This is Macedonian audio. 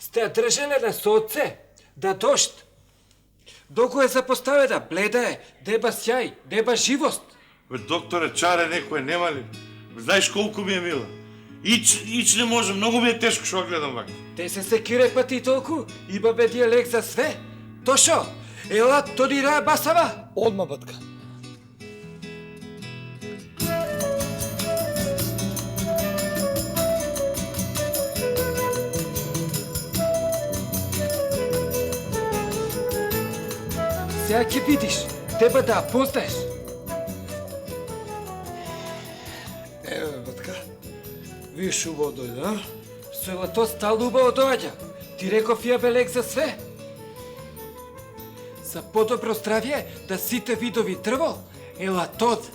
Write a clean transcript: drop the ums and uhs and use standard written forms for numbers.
Сте ја држеле на соце, да дошт. Долго е запоставена, бледа е, деба сјај, деба живост. Бе, докторе, чаре некој, нема ли? Знаеш колку ми е мила. Ич не може, многу ми е тешко што гледам вака. Те се секире па ти толку, има бе диалект за све. Тошо, ела, тодира басава. Одма, батка. Сега ќе видиш, тебе да ја познаеш. Еве, батка. Виш убаво дојде, а? Со то стално убаво доаѓа. Ти реков ја бе лек за све. За подобро здравје да сите видови дрво, ела тод.